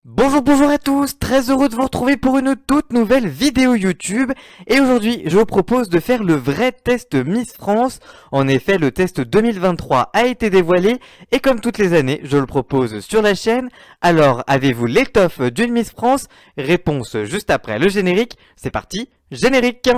Bonjour à tous, très heureux de vous retrouver pour une toute nouvelle vidéo YouTube. Et aujourd'hui, je vous propose de faire le vrai test Miss France. En effet, le test 2023 a été dévoilé et comme toutes les années, je le propose sur la chaîne. Alors, avez-vous l'étoffe d'une Miss France? Réponse juste après le générique. C'est parti, générique!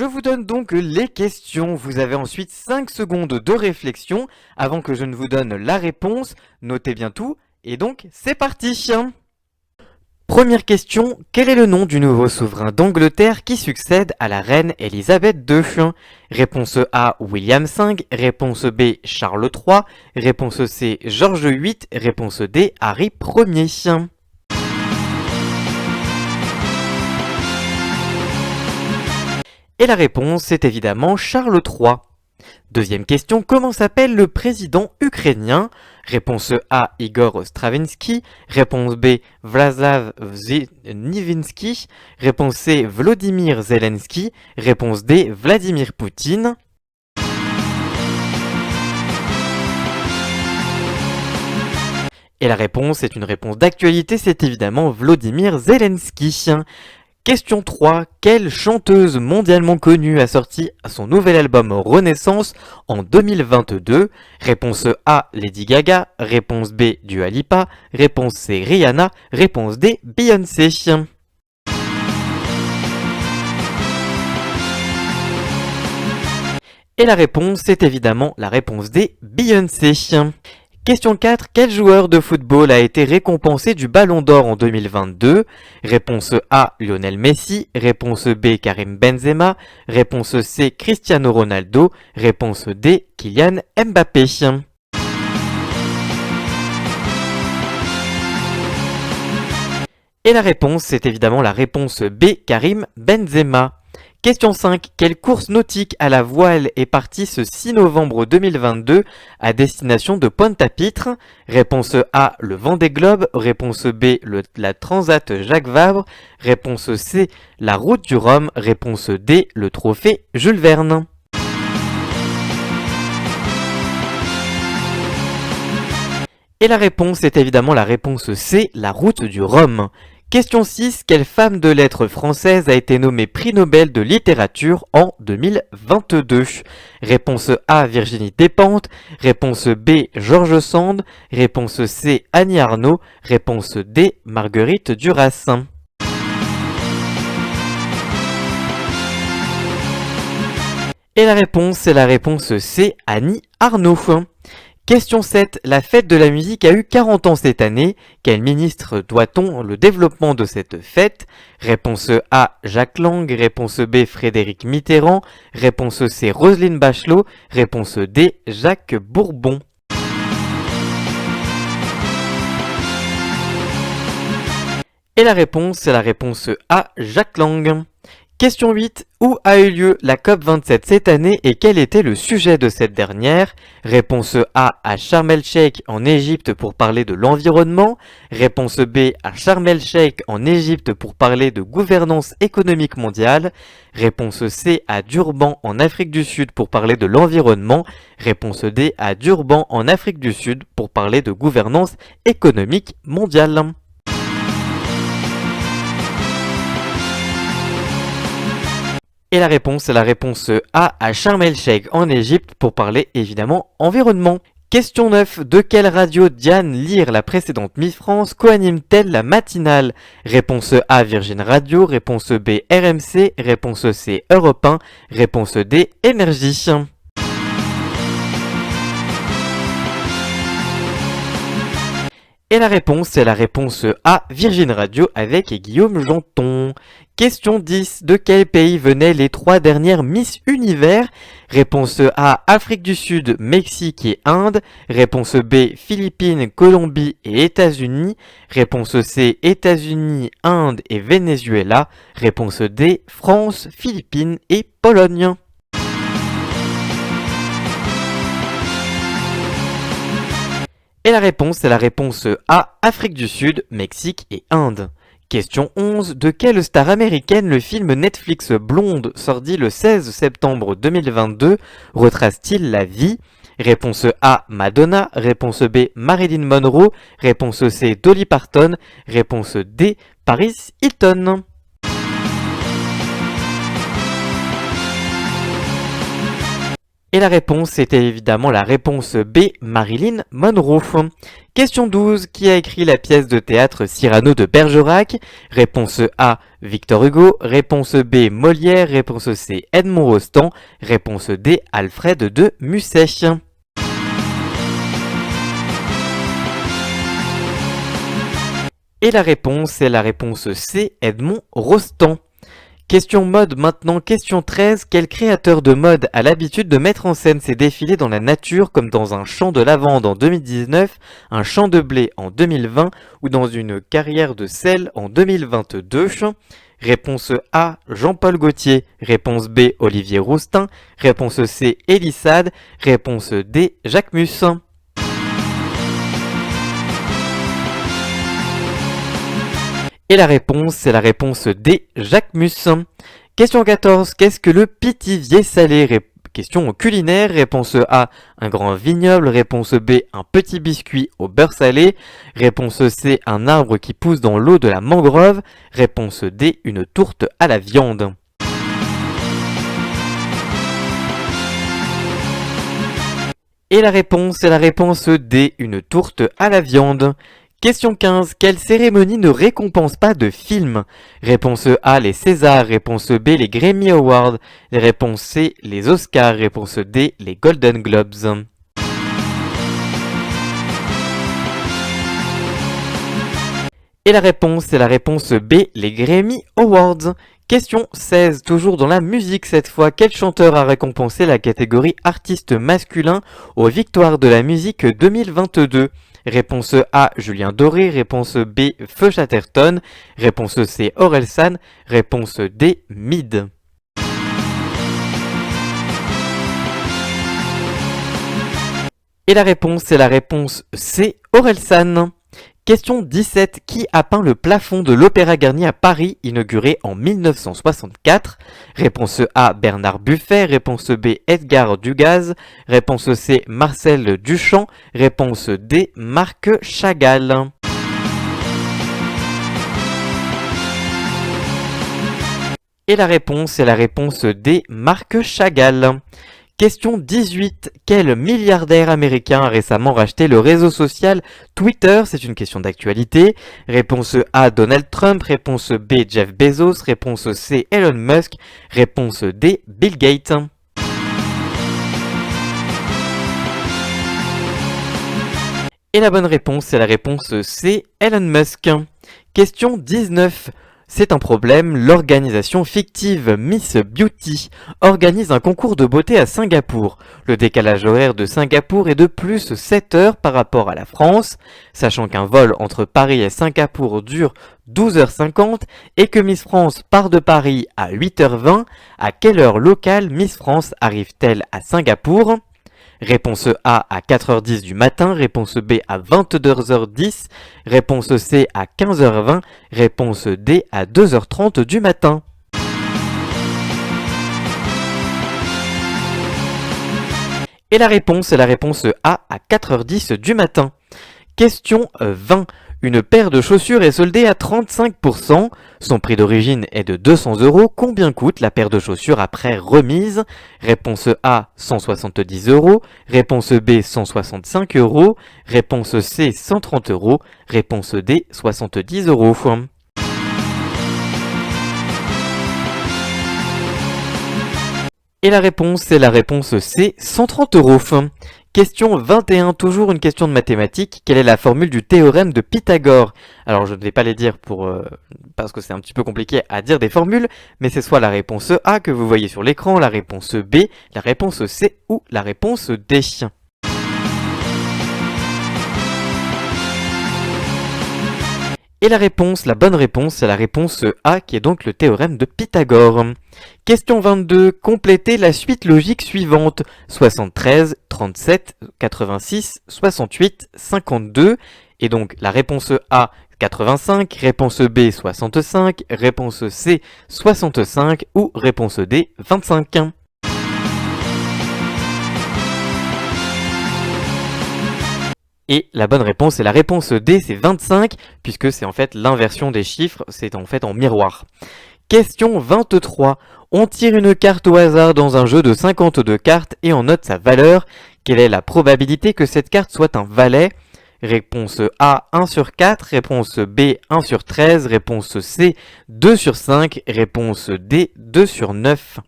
Je vous donne donc les questions, vous avez ensuite 5 secondes de réflexion avant que je ne vous donne la réponse, notez bien tout, et donc c'est parti. Première question, quel est le nom du nouveau souverain d'Angleterre qui succède à la reine Elisabeth II? Réponse A, William V, réponse B, Charles III, réponse C, George VIII, réponse D, Harry Ier. Et la réponse est évidemment Charles III. Deuxième question, comment s'appelle le président ukrainien? Réponse A, Igor Stravinsky. Réponse B, Vlaslav Nivinsky. Réponse C, Volodymyr Zelensky. Réponse D, Vladimir Poutine. Et la réponse est une réponse d'actualité, c'est évidemment Volodymyr Zelensky. Question 3. Quelle chanteuse mondialement connue a sorti son nouvel album Renaissance en 2022? Réponse A, Lady Gaga. Réponse B, Dua Lipa. Réponse C, Rihanna. Réponse D, Beyoncé. Et la réponse est évidemment la réponse D, Beyoncé. Question 4. Quel joueur de football a été récompensé du Ballon d'Or en 2022? Réponse A, Lionel Messi. Réponse B, Karim Benzema. Réponse C, Cristiano Ronaldo. Réponse D, Kylian Mbappé. Et la réponse, c'est évidemment la réponse B, Karim Benzema. Question 5. Quelle course nautique à la voile est partie ce 6 novembre 2022 à destination de Pointe-à-Pitre? Réponse A, le Vendée Globe. Réponse B, la Transat Jacques Vabre. Réponse C, la Route du Rhum. Réponse D, le Trophée Jules Verne. Et la réponse est évidemment la réponse C, la Route du Rhum. Question 6. Quelle femme de lettres française a été nommée prix Nobel de littérature en 2022? Réponse A, Virginie Despentes. Réponse B, George Sand. Réponse C, Annie Arnaud. Réponse D, Marguerite Duras. Et la réponse est la réponse C, Annie Arnaud. Question 7. La fête de la musique a eu 40 ans cette année. Quel ministre doit-on le développement de cette fête? Réponse A, Jacques Lang. Réponse B, Frédéric Mitterrand. Réponse C, Roselyne Bachelot. Réponse D, Jacques Bourbon. Et la réponse est la réponse A, Jacques Lang. Question 8. Où a eu lieu la COP27 cette année et quel était le sujet de cette dernière? Réponse A, à Sharm el-Sheikh en Égypte pour parler de l'environnement. Réponse B, à Sharm el-Sheikh en Égypte pour parler de gouvernance économique mondiale. Réponse C, à Durban en Afrique du Sud pour parler de l'environnement. Réponse D, à Durban en Afrique du Sud pour parler de gouvernance économique mondiale. Et la réponse est la réponse A, à Sharm el-Sheikh en Égypte pour parler évidemment environnement. Question 9. De quelle radio Diane Lear, la précédente Miss France, co-anime-t-elle la matinale? Réponse A, Virgin Radio. Réponse B, RMC. Réponse C, Europe 1. Réponse D, Énergie. Et la réponse est la réponse A, Virgin Radio avec Guillaume Janton. Question 10. De quel pays venaient les 3 dernières Miss Univers? Réponse A, Afrique du Sud, Mexique et Inde. Réponse B, Philippines, Colombie et États-Unis. Réponse C, États-Unis, Inde et Venezuela. Réponse D, France, Philippines et Pologne. Et la réponse est la réponse A, Afrique du Sud, Mexique et Inde. Question 11. De quelle star américaine le film Netflix Blonde, sorti le 16 septembre 2022, retrace-t-il la vie? Réponse A, Madonna. Réponse B, Marilyn Monroe. Réponse C, Dolly Parton. Réponse D, Paris Hilton. Et la réponse était évidemment la réponse B, Marilyn Monroe. Question 12. Qui a écrit la pièce de théâtre Cyrano de Bergerac? Réponse A, Victor Hugo. Réponse B, Molière. Réponse C, Edmond Rostand. Réponse D, Alfred de Musset. Et la réponse est la réponse C, Edmond Rostand. Question mode maintenant, question 13. Quel créateur de mode a l'habitude de mettre en scène ses défilés dans la nature comme dans un champ de lavande en 2019, un champ de blé en 2020 ou dans une carrière de sel en 2022? Réponse A, Jean-Paul Gaultier. Réponse B, Olivier Rousteing. Réponse C, Elie Saad. Réponse D, Jacques Mus. Et la réponse, c'est la réponse D, Jacques Mus. Question 14. Qu'est-ce que le pitivier salé? Question culinaire. Réponse A, un grand vignoble. Réponse B, un petit biscuit au beurre salé. Réponse C, un arbre qui pousse dans l'eau de la mangrove. Réponse D, une tourte à la viande. Et la réponse, c'est la réponse D, une tourte à la viande. Question 15. Quelle cérémonie ne récompense pas de films? Réponse A, les Césars. Réponse B, les Grammy Awards. Réponse C, les Oscars. Réponse D, les Golden Globes. Et la réponse, c'est la réponse B, les Grammy Awards. Question 16, toujours dans la musique cette fois. Quel chanteur a récompensé la catégorie artiste masculin aux Victoires de la musique 2022? Réponse A, Julien Doré. Réponse B, Feu Chatterton. Réponse C, Orelsan. Réponse D, Mid. Et la réponse, c'est la réponse C, Orelsan. Question 17. Qui a peint le plafond de l'Opéra Garnier à Paris, inauguré en 1964? Réponse A, Bernard Buffet. Réponse B, Edgar Degas. Réponse C, Marcel Duchamp. Réponse D, Marc Chagall. Et la réponse est la réponse D, Marc Chagall. Question 18. Quel milliardaire américain a récemment racheté le réseau social Twitter? C'est une question d'actualité. Réponse A, Donald Trump. Réponse B, Jeff Bezos. Réponse C, Elon Musk. Réponse D, Bill Gates. Et la bonne réponse, c'est la réponse C, Elon Musk. Question 19. C'est un problème, l'organisation fictive Miss Beauty organise un concours de beauté à Singapour. Le décalage horaire de Singapour est de plus 7 heures par rapport à la France, sachant qu'un vol entre Paris et Singapour dure 12h50 et que Miss France part de Paris à 8h20, à quelle heure locale Miss France arrive-t-elle à Singapour? Réponse A à 4h10 du matin, réponse B à 22h10, réponse C à 15h20, réponse D à 2h30 du matin. Et la réponse est la réponse A à 4h10 du matin. Question 20. Une paire de chaussures est soldée à 35%. Son prix d'origine est de 200 €. Combien coûte la paire de chaussures après remise? Réponse A, 170 €. Réponse B, 165 €. Réponse C, 130 €. Réponse D, 70 €. Et la réponse est la réponse C, 130 €. Question 21, toujours une question de mathématiques. Quelle est la formule du théorème de Pythagore? Alors je ne vais pas les dire parce que c'est un petit peu compliqué à dire des formules, mais c'est soit la réponse A que vous voyez sur l'écran, la réponse B, la réponse C ou la réponse D. Et la bonne réponse, c'est la réponse A qui est donc le théorème de Pythagore. Question 22. Complétez la suite logique suivante. 73, 37, 86, 68, 52. Et donc la réponse A, 85, réponse B, 65, réponse C, 65 ou réponse D, 25. Et la bonne réponse est la réponse D, c'est 25, puisque c'est en fait l'inversion des chiffres, c'est en fait en miroir. Question 23. On tire une carte au hasard dans un jeu de 52 cartes et on note sa valeur. Quelle est la probabilité que cette carte soit un valet? Réponse A, 1 sur 4. Réponse B, 1 sur 13. Réponse C, 2 sur 5. Réponse D, 2 sur 9.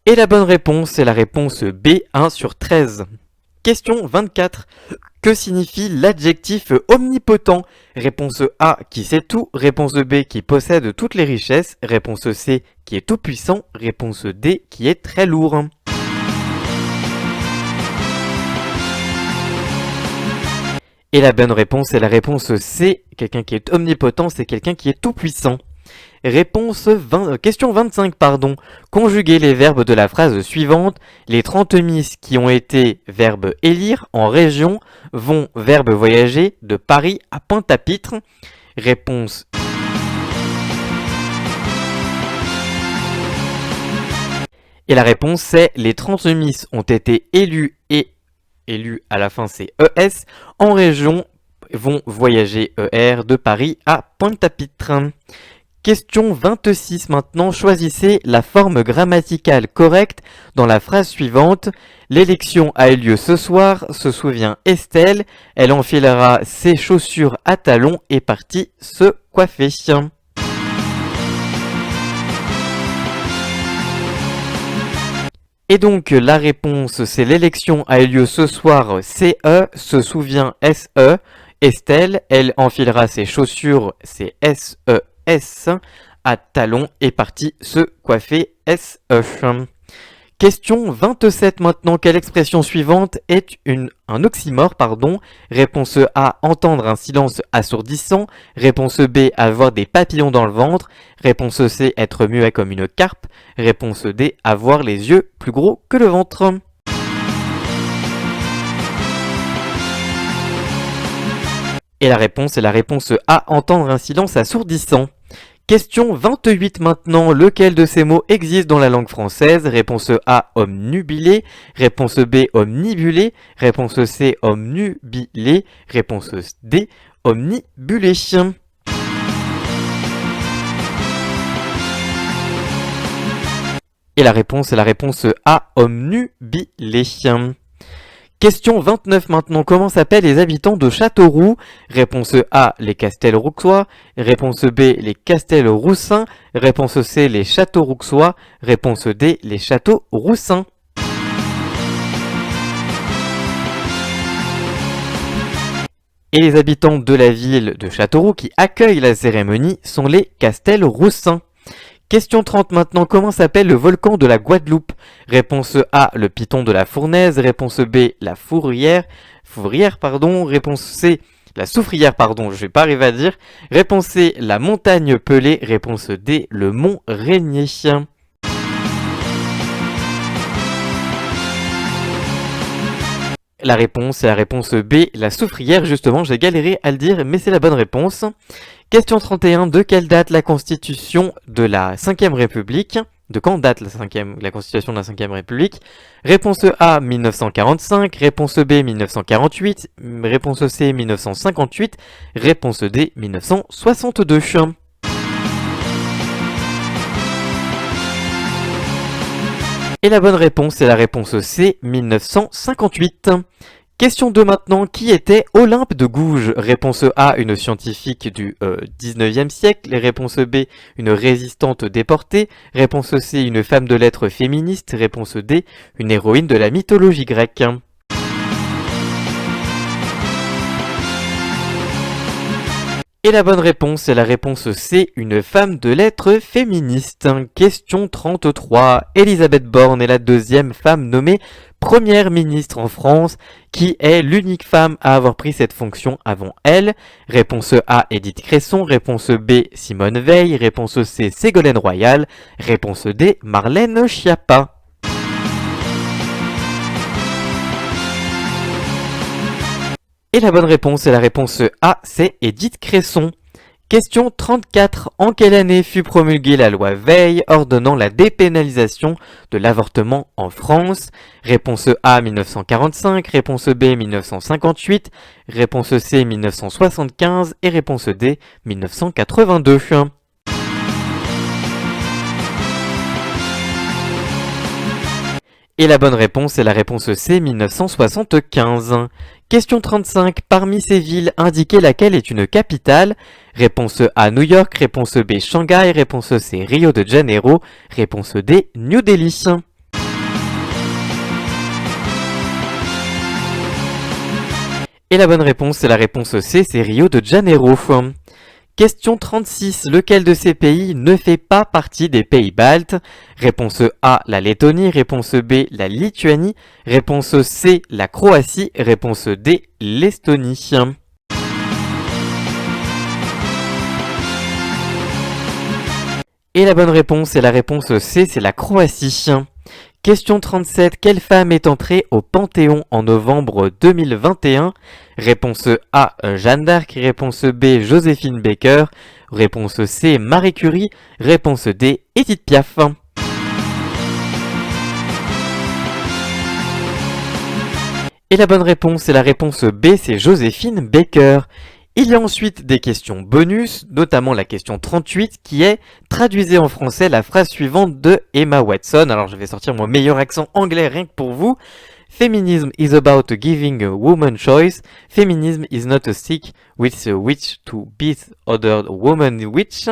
Et la bonne réponse est la réponse B, 1 sur 13. Question 24. Que signifie l'adjectif omnipotent? Réponse A, qui sait tout. Réponse B, qui possède toutes les richesses. Réponse C, qui est tout puissant. Réponse D, qui est très lourd. Et la bonne réponse est la réponse C. Quelqu'un qui est omnipotent, c'est quelqu'un qui est tout puissant. Question 25, pardon. Conjuguez les verbes de la phrase suivante. Les 30 miss qui ont été verbe élire en région vont verbe voyager de Paris à Pointe-à-Pitre. Réponse. Et la réponse c'est les 30 miss ont été élus et élus à la fin c'est ES en région vont voyager ER de Paris à Pointe-à-Pitre. Question 26 maintenant, choisissez la forme grammaticale correcte dans la phrase suivante. L'élection a eu lieu ce soir, se souvient Estelle, elle enfilera ses chaussures à talons et partit se coiffer. Et donc la réponse c'est l'élection a eu lieu ce soir CE, se souvient SE, Estelle, elle enfilera ses chaussures c'est SE. S à talons est parti se coiffer SE. Question 27 maintenant. Quelle expression suivante est un oxymore, pardon? Réponse A, entendre un silence assourdissant. Réponse B, avoir des papillons dans le ventre. Réponse C, être muet comme une carpe. Réponse D, avoir les yeux plus gros que le ventre. Et la réponse est la réponse A, entendre un silence assourdissant. Question 28 maintenant, lequel de ces mots existe dans la langue française? Réponse A, omnubilé. Réponse B, omnibulé. Réponse C, omnubilé. Réponse D, omnibulé. Et la réponse est la réponse A, omnubilé. Question 29 maintenant. Comment s'appellent les habitants de Châteauroux? Réponse A, les Castelrouxois. Réponse B, les Castelroussins. Réponse C, les Châteaurouxois. Réponse D, les Châteauroussins. Et les habitants de la ville de Châteauroux qui accueillent la cérémonie sont les Castelroussins. Question 30 maintenant, comment s'appelle le volcan de la Guadeloupe? Réponse A, le piton de la Fournaise. Réponse B, la Réponse C, la Soufrière, je vais pas arriver à dire. Réponse C, la montagne Pelée. Réponse D, le mont Rainier. La réponse est la réponse B, la Soufrière, justement, j'ai galéré à le dire, mais c'est la bonne réponse. Question 31, de quelle date la constitution de la 5ème République? De quand date la constitution de la 5ème République? Réponse A, 1945, réponse B, 1948, réponse C, 1958, réponse D, 1962. Et la bonne réponse est la réponse C, 1958. Question 2 maintenant, qui était Olympe de Gouges? Réponse A, une scientifique du 19e siècle. Réponse B, une résistante déportée. Réponse C, une femme de lettres féministe. Réponse D, une héroïne de la mythologie grecque. Et la bonne réponse est la réponse C, une femme de lettres féministe. Question 33. Elisabeth Borne est la deuxième femme nommée première ministre en France, qui est l'unique femme à avoir pris cette fonction avant elle. Réponse A, Édith Cresson. Réponse B, Simone Veil. Réponse C, Ségolène Royal. Réponse D, Marlène Schiappa. Et la bonne réponse est la réponse A, c'est Édith Cresson. Question 34. En quelle année fut promulguée la loi Veil ordonnant la dépénalisation de l'avortement en France? Réponse A 1945, réponse B 1958, réponse C 1975 et réponse D 1982. Et la bonne réponse est la réponse C 1975. Question 35. Parmi ces villes, indiquez laquelle est une capitale. Réponse A New York, réponse B Shanghai, réponse C Rio de Janeiro, réponse D New Delhi. Et la bonne réponse est la réponse C, c'est Rio de Janeiro. Question 36. Lequel de ces pays ne fait pas partie des pays baltes? Réponse A, la Lettonie. Réponse B, la Lituanie. Réponse C, la Croatie. Réponse D, l'Estonie. Et la bonne réponse est la réponse C, c'est la Croatie. Question 37. Quelle femme est entrée au Panthéon en novembre 2021? Réponse A, Jeanne d'Arc. Réponse B, Joséphine Baker. Réponse C, Marie Curie. Réponse D, Édith Piaf. Et la bonne réponse est la réponse B, c'est Joséphine Baker. Il y a ensuite des questions bonus, notamment la question 38 qui est « Traduisez en français la phrase suivante de Emma Watson ». Alors je vais sortir mon meilleur accent anglais rien que pour vous. « Feminism is about giving a woman choice. Feminism is not a stick with a witch to beat other woman witch. »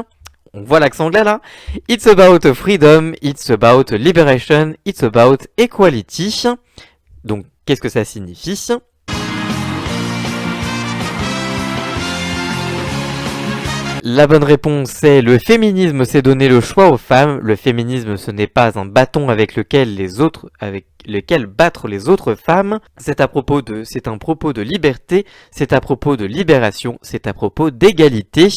On voit l'accent anglais là. « It's about freedom, it's about liberation, it's about equality. » Donc qu'est-ce que ça signifie ? La bonne réponse est le féminisme, c'est donner le choix aux femmes. Le féminisme, ce n'est pas un bâton avec lequel battre les autres femmes. C'est un propos de liberté, c'est à propos de libération, c'est à propos d'égalité.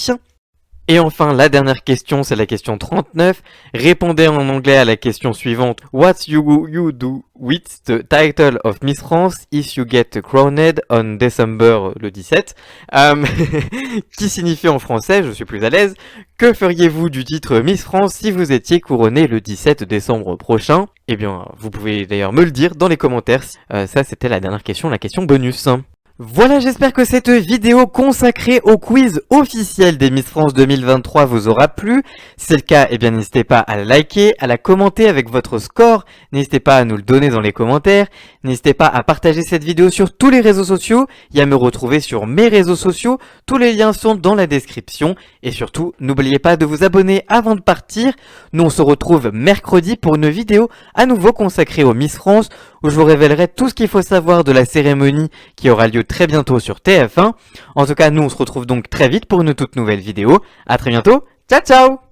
Et enfin, la dernière question, c'est la question 39. Répondez en anglais à la question suivante. What you do with the title of Miss France if you get crowned on December le 17 qui signifie en français, je suis plus à l'aise, que feriez-vous du titre Miss France si vous étiez couronné le 17 décembre prochain? Eh bien, vous pouvez d'ailleurs me le dire dans les commentaires. Ça, c'était la dernière question, la question bonus. Voilà, j'espère que cette vidéo consacrée au quiz officiel des Miss France 2023 vous aura plu. Si c'est le cas, eh bien n'hésitez pas à la liker, à la commenter avec votre score. N'hésitez pas à nous le donner dans les commentaires. N'hésitez pas à partager cette vidéo sur tous les réseaux sociaux et à me retrouver sur mes réseaux sociaux. Tous les liens sont dans la description. Et surtout, n'oubliez pas de vous abonner avant de partir. Nous, on se retrouve mercredi pour une vidéo à nouveau consacrée aux Miss France où je vous révélerai tout ce qu'il faut savoir de la cérémonie qui aura lieu très bientôt sur TF1. En tout cas, nous on se retrouve donc très vite pour une toute nouvelle vidéo. À très bientôt. Ciao ciao!